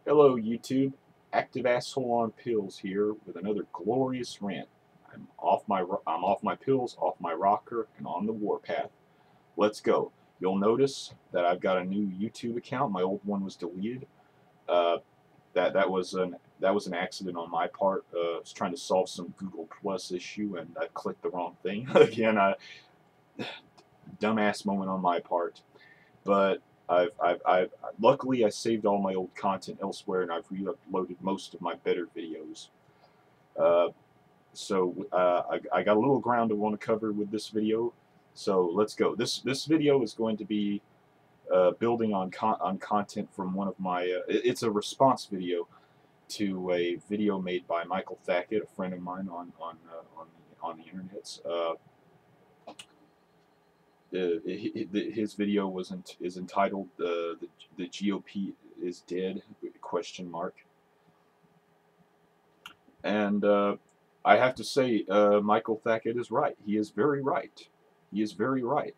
Hello YouTube, active asshole on pills here with another glorious rant. I'm off my pills, off my rocker, and on the warpath. Let's go. You'll notice that I've got a new YouTube account. My old one was deleted. Uh, that was an accident on my part. I was trying to solve some Google Plus issue and I clicked the wrong thing. Again, dumbass moment on my part. But I've luckily I saved all my old content elsewhere and I've re-uploaded most of my better videos. Uh, I got a little ground I want to cover with this video. So let's go. This video is going to be building on content from one of my. It's a response video to a video made by Michael Tackett, a friend of mine on the internet. His video is entitled "The GOP is Dead?" question mark. And I have to say, Michael Tackett is right. He is very right. He is very right.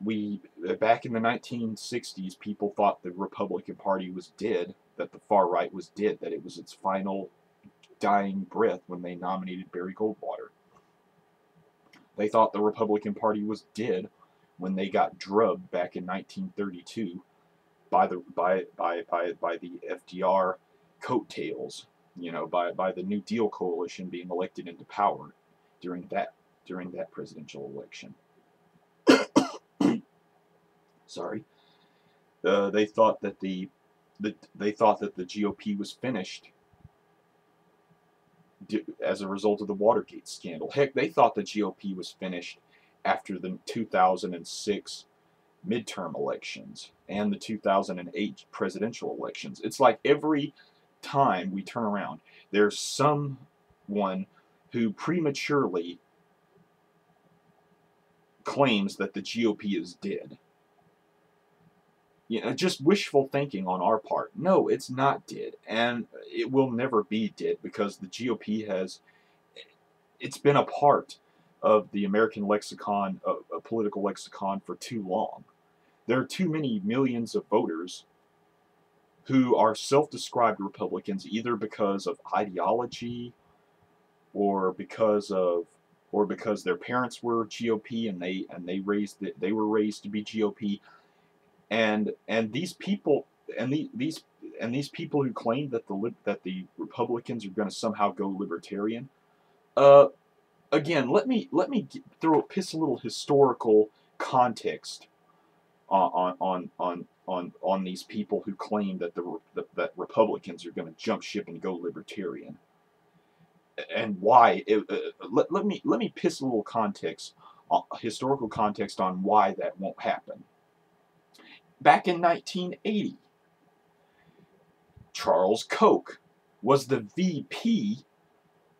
We back in the 1960s, people thought the Republican Party was dead, that the far right was dead, that it was its final dying breath when they nominated Barry Goldwater. They thought the Republican Party was dead when they got drubbed back in 1932 by the FDR coattails, by the New Deal coalition being elected into power during that presidential election. Sorry, they thought that the GOP was finished as a result of the Watergate scandal. Heck, they thought the GOP was finished after the 2006 midterm elections and the 2008 presidential elections. It's like every time we turn around, there's someone who prematurely claims that the GOP is dead. Just wishful thinking on our part. No, it's not dead, and it will never be dead because the GOP it's been a part of the American lexicon, political lexicon, for too long. There are too many millions of voters who are self-described Republicans either because of ideology or because their parents were GOP and they were raised to be GOP. And these people who claim that the Republicans are going to somehow go libertarian. Uh, Again, let me piss a little historical context on these people who claim that that Republicans are going to jump ship and go libertarian, and why. Let me piss a little historical context on why that won't happen. Back in 1980, Charles Koch was the VP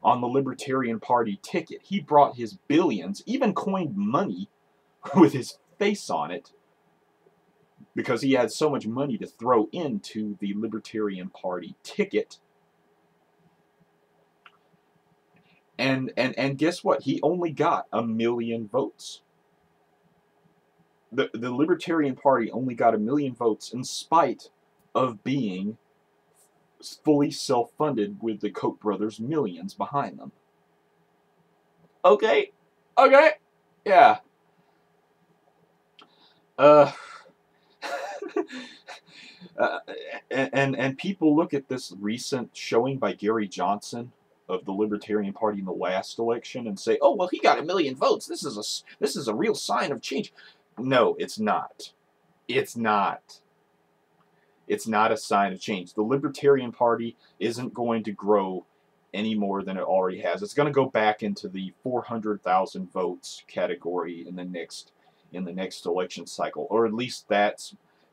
on the Libertarian Party ticket. He brought his billions, even coined money with his face on it, because he had so much money to throw into the Libertarian Party ticket. And guess what? He only got 1 million votes. The Libertarian Party only got 1 million votes in spite of being fully self-funded with the Koch brothers' millions behind them. Okay, yeah. Uh, and people look at this recent showing by Gary Johnson of the Libertarian Party in the last election and say, "Oh, well, he got 1 million votes. This is a real sign of change." No, it's not. It's not. It's not a sign of change. The Libertarian Party isn't going to grow any more than it already has. It's going to go back into the 400,000 votes category in the next election cycle, or at least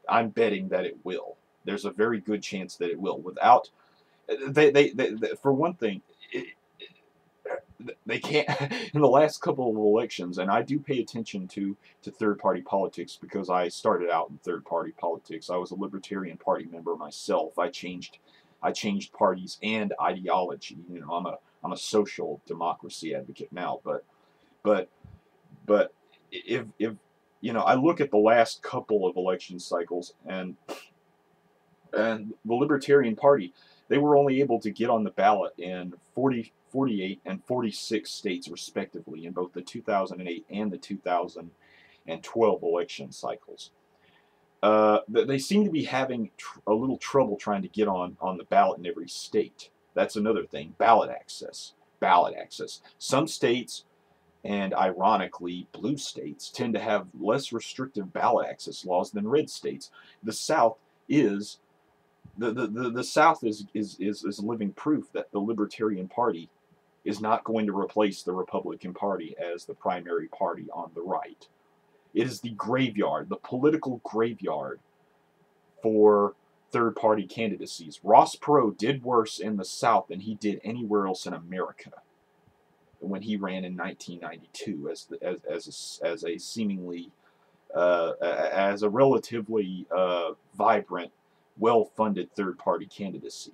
I'm betting that it will. There's a very good chance that it will. Without they for one thing, they can't. In the last couple of elections, and I do pay attention to third party politics because I started out in third party politics. I was a Libertarian Party member myself. I changed parties and ideology. I'm a social democracy advocate now, but if I look at the last couple of election cycles, and And the Libertarian Party, they were only able to get on the ballot in 48 and 46 states respectively in both the 2008 and the 2012 election cycles. They seem to be having a little trouble trying to get on the ballot in every state. That's another thing. Ballot access. Ballot access. Some states, and ironically, blue states, tend to have less restrictive ballot access laws than red states. The South is the South is living proof that the Libertarian Party is not going to replace the Republican Party as the primary party on the right. It is the graveyard, the political graveyard for third-party candidacies. Ross Perot did worse in the South than he did anywhere else in America when he ran in 1992 as a seemingly as a relatively vibrant, well-funded third-party candidacy.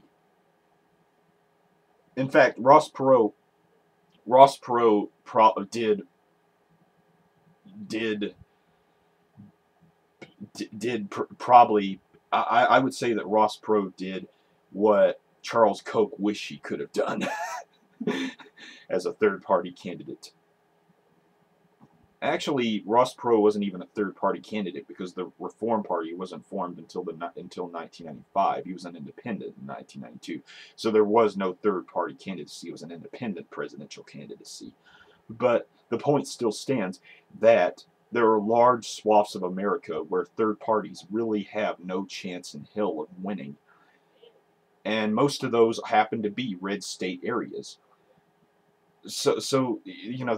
In fact, Ross Perot probably, I would say that Ross Perot did what Charles Koch wished he could have done as a third-party candidate. Actually, Ross Perot wasn't even a third-party candidate because the Reform Party wasn't formed until 1995. He was an independent in 1992. So there was no third-party candidacy. It was an independent presidential candidacy. But the point still stands that there are large swaths of America where third parties really have no chance in hell of winning. And most of those happen to be red state areas. So you know,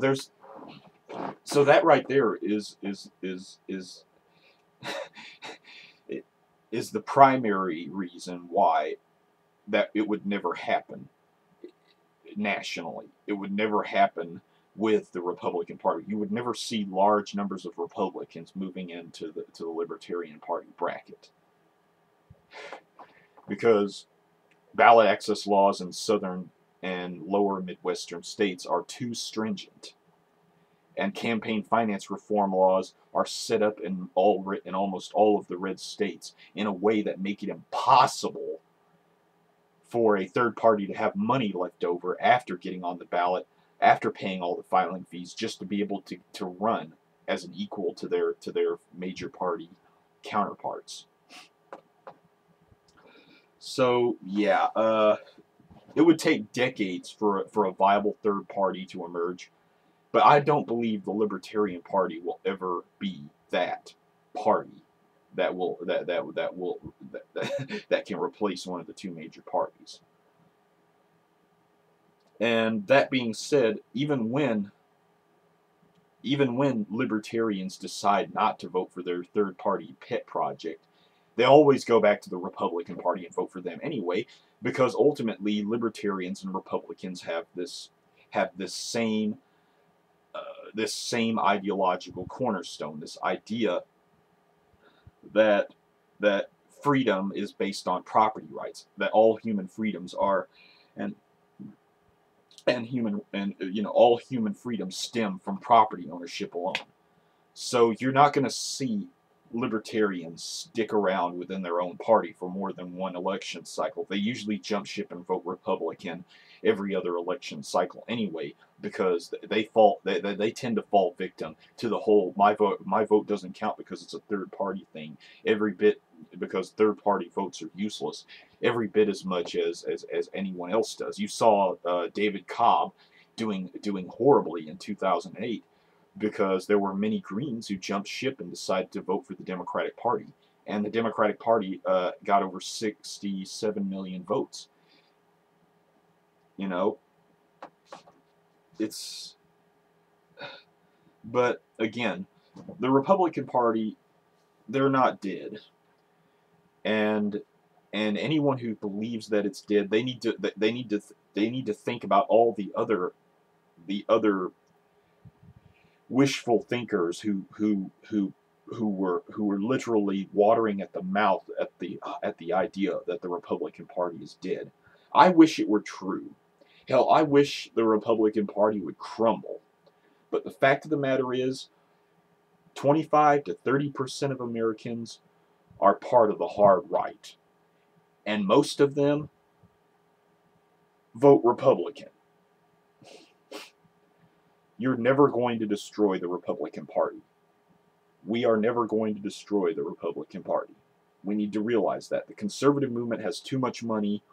so that right there is is the primary reason why that it would never happen nationally. It would never happen with the Republican Party. You would never see large numbers of Republicans moving into the Libertarian Party bracket because ballot access laws in southern and lower Midwestern states are too stringent. And campaign finance reform laws are set up in almost all of the red states in a way that make it impossible for a third party to have money left over after getting on the ballot, after paying all the filing fees, just to be able to run as an equal to their major party counterparts. So yeah, it would take decades for a viable third party to emerge. But I don't believe the Libertarian Party will ever be that party that can replace one of the two major parties. And that being said, even when libertarians decide not to vote for their third party pet project, they always go back to the Republican Party and vote for them anyway, because ultimately libertarians and Republicans have this same ideological cornerstone, this idea that freedom is based on property rights, that all human freedoms are, and all human freedoms stem from property ownership alone. So you're not going to see libertarians stick around within their own party for more than one election cycle. They usually jump ship and vote Republican every other election cycle anyway, because they tend to fall victim to the whole my vote doesn't count because it's a third party thing, every bit, because third party votes are useless every bit as much as anyone else does. You saw David Cobb doing horribly in 2008 because there were many Greens who jumped ship and decided to vote for the Democratic Party, and the Democratic Party got over 67 million votes. You know, but again, the Republican Party, they're not dead, and anyone who believes that it's dead, they need to think about all the other wishful thinkers who were literally watering at the mouth at the idea that the Republican Party is dead. I wish it were true. Hell, I wish the Republican Party would crumble. But the fact of the matter is, 25 to 30% of Americans are part of the hard right. and most of them vote Republican. You're never going to destroy the Republican Party. We are never going to destroy the Republican Party. We need to realize that. The conservative movement has too much money,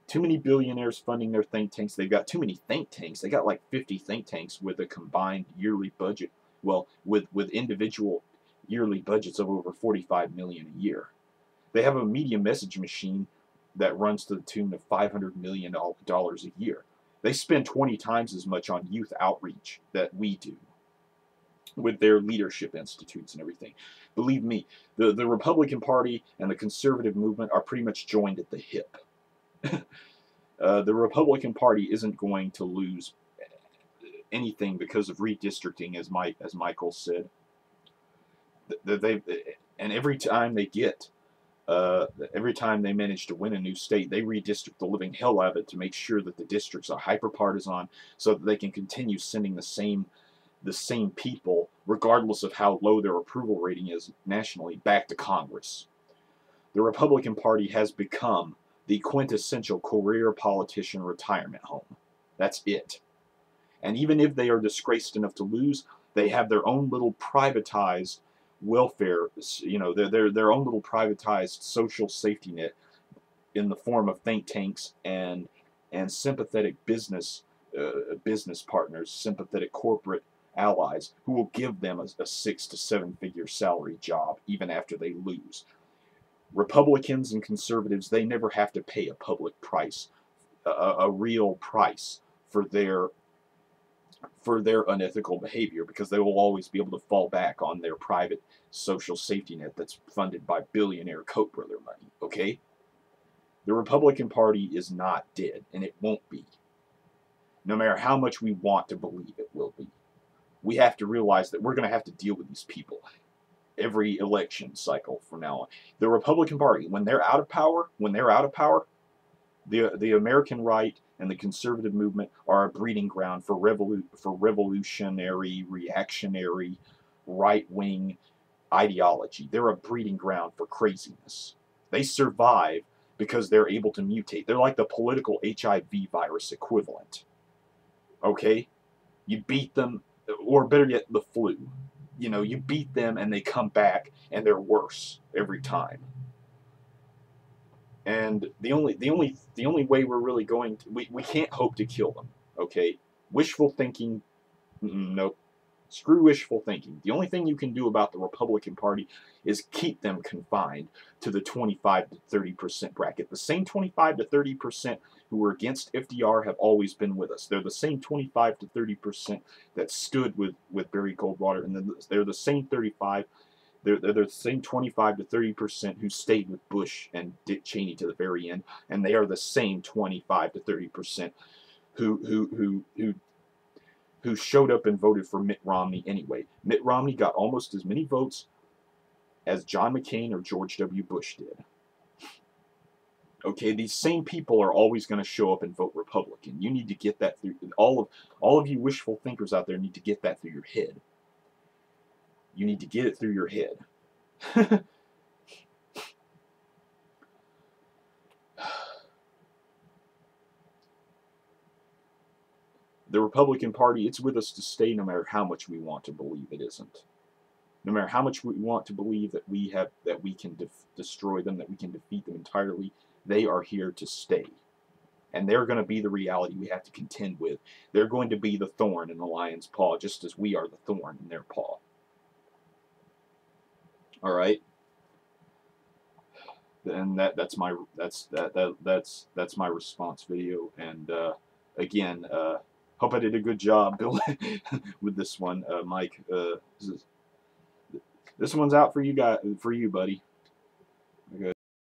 too many billionaires funding their think tanks. They've got too many think tanks. They got like 50 think tanks with a combined yearly budget. Well, with individual yearly budgets of over $45 million a year. They have a media message machine that runs to the tune of $500 million a year. They spend 20 times as much on youth outreach that we do with their leadership institutes and everything. Believe me, the Republican Party and the conservative movement are pretty much joined at the hip. The Republican Party isn't going to lose anything because of redistricting, as Michael said. And every time they manage to win a new state, they redistrict the living hell out of it to make sure that the districts are hyper-partisan, so that they can continue sending the same people, regardless of how low their approval rating is nationally, back to Congress. The Republican Party has become the quintessential career politician retirement home. That's it. And even if they are disgraced enough to lose, they have their own little privatized welfare, their own little privatized social safety net in the form of think tanks and sympathetic business partners, sympathetic corporate allies who will give them a 6 to 7 figure salary job even after they lose. Republicans and conservatives, they never have to pay a public price, a real price for their unethical behavior, because they will always be able to fall back on their private social safety net that's funded by billionaire Koch brother money, okay? The Republican Party is not dead, and it won't be. No matter how much we want to believe it will be. We have to realize that we're going to have to deal with these people every election cycle from now on. The Republican Party, when they're out of power, the American right and the conservative movement are a breeding ground for revolutionary, reactionary, right-wing ideology. They're a breeding ground for craziness. They survive because they're able to mutate. They're like the political HIV virus equivalent. Okay? You beat them, or better yet, the flu. You beat them and they come back and they're worse every time. And the only way we're really going to, we can't hope to kill them, okay? Wishful thinking, nope. Screw wishful thinking. The only thing you can do about the Republican Party is keep them confined to the 25 to 30% bracket. The same 25 to 30% who were against FDR have always been with us. They're the same 25 to 30% that stood with Barry Goldwater, and then they're the same 35. They're the same 25 to 30% who stayed with Bush and Dick Cheney to the very end, and they are the same 25 to 30% who showed up and voted for Mitt Romney anyway. Mitt Romney got almost as many votes as John McCain or George W. Bush did. Okay, these same people are always going to show up and vote Republican. You need to get that through. All of you wishful thinkers out there need to get that through your head. You need to get it through your head. The Republican Party, it's with us to stay no matter how much we want to believe it isn't. No matter how much we want to believe that we can destroy them, that we can defeat them entirely, they are here to stay. And they're going to be the reality we have to contend with. They're going to be the thorn in the lion's paw, just as we are the thorn in their paw. All right. And that's my response video. And again, hope I did a good job, Bill, with this one, Mike. This one's out for you buddy.